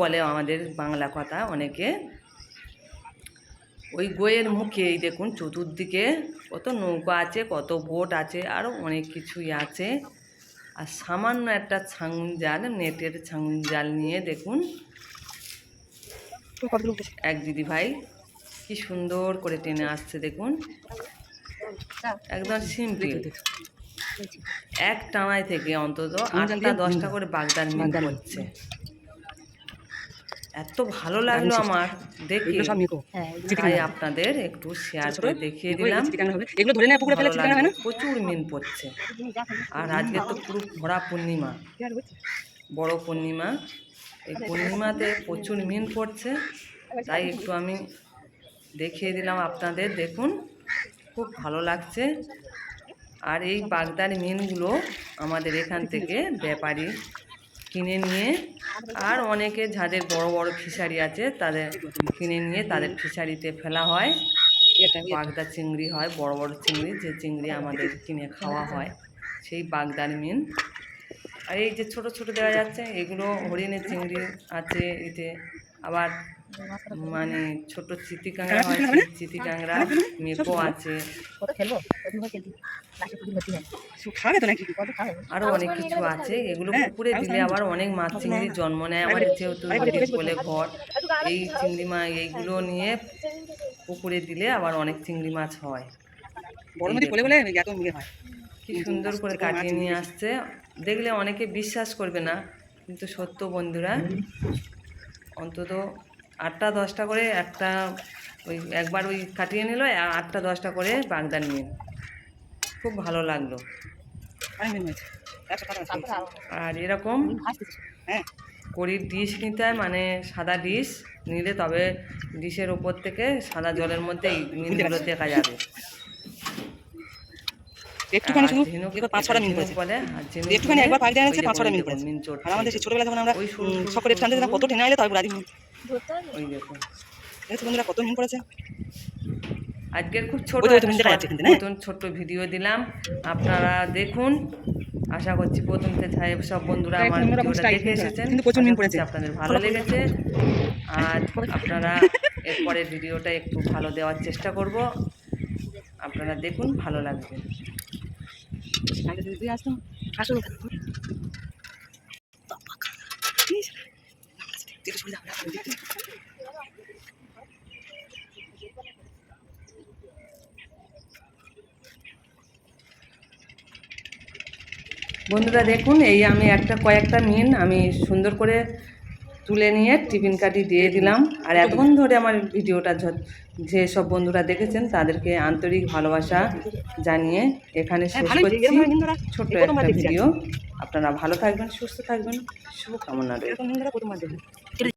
বলে আমাদের বাংলা কথা অনেকে। ওই গোয়ের মুখে এই দেখুন চতুর্দিকে কত নৌকা আছে, কত বোট আছে, আরও অনেক কিছুই আছে। আর সামান্য একটা ছাঙুন জাল, নেটের ছাঙুন জাল নিয়ে দেখুন এক দিদি ভাই কি সুন্দর করে টেনে আসছে দেখুন, একদম সিম্পল। এক টানায় থেকে অন্তত 8টা 10টা করে বাগদার মিন হচ্ছে। এত ভালো লাগলো আমার দেখে, তাই আপনাদের একটু শেয়ার করে দেখিয়ে দিলাম। প্রচুর মিন পড়ছে। আর আজকে তো পুরো ভরা পূর্ণিমা, বড় পূর্ণিমা। এই পূর্ণিমাতে প্রচুর মিন পড়ছে, তাই একটু আমি দেখিয়ে দিলাম আপনাদের। দেখুন খুব ভালো লাগছে। আর এই বাগদার মিনগুলো আমাদের এখান থেকে ব্যাপারী কিনে নিয়ে, আর অনেকে যাদের বড় বড় ফিশারি আছে তাদের কিনে নিয়ে তাদের ফিশারিতে ফেলা হয়। বাগদা চিংড়ি হয়, বড় বড় চিংড়ি, যে চিংড়ি আমাদের কিনে খাওয়া হয়, সেই বাগদার মিন। আর এই যে ছোট ছোট দেখা যাচ্ছে, এগুলো হরিণের চিংড়ি আছে এতে। আবার মানে ছোট চিতি কাঁকড়া হয়, চিতি কাঁকড়া, মেকো আছে, আরো অনেক কিছু আছে। এগুলো পুকুরে দিলে আবার অনেক মাছ চিংড়ির জন্ম নেয়। আমাদের যেহেতু বলে ঘর, এই চিংড়ি মাছ এইগুলো নিয়ে পুকুরে দিলে আবার অনেক চিংড়ি মাছ হয়। কি সুন্দর করে কাটিয়ে নিয়ে আসছে, দেখলে অনেকে বিশ্বাস করবে না, কিন্তু সত্য বন্ধুরা। অন্তত 8টা 10টা করে একটা ওই একবার ওই কাটিয়ে নিল, 8টা 10টা করে বাগদার মিন। খুব ভালো লাগলো। আর এরকম কড়ির ডিশ নিতে হয়, মানে সাদা ডিশ নিলে তবে ডিশের ওপর থেকে সাদা জলের মধ্যে এই মিনগুলো দেখা যাবে। একটুখানি শুধু 5-6টা মিনিট করেছে, একটুখানি একবার পাক দিয়ে এনেছে 5-6টা মিনিট করেছে। আর আমাদের সেই ছোটবেলা যখন আমরা সকলে ঠান্ডা দিতাম, কত টেনে আইলে তারপর রাজি ওই দেখুন বন্ধুরা কত মিনিট করেছে। আজকের খুব ছোট ছোট্ট ভিডিও দিলাম, আপনারা দেখুন। আশা করছি প্রথম থেকে সব বন্ধুরা আমার ভিডিওটা দেখে এসেছেন, আপনাদের ভালো লেগেছে। আর আপনারা এরপরের ভিডিওটা একটু ভালো দেওয়ার চেষ্টা করব, আপনারা দেখুন, ভালো লাগবে। বন্ধুরা দেখুন, এই আমি কয়েকটা মিন আমি সুন্দর করে তুলে নিয়ে টিফিন কাটি দিয়ে দিলাম। আর এতক্ষণ ধরে আমার ভিডিওটা যে সব বন্ধুরা দেখেছেন তাদেরকে আন্তরিক ভালোবাসা জানিয়ে এখানে শেষ করছি ছোট্ট একটা ভিডিও। আপনারা ভালো থাকবেন, সুস্থ থাকবেন, শুভকামনা রইল।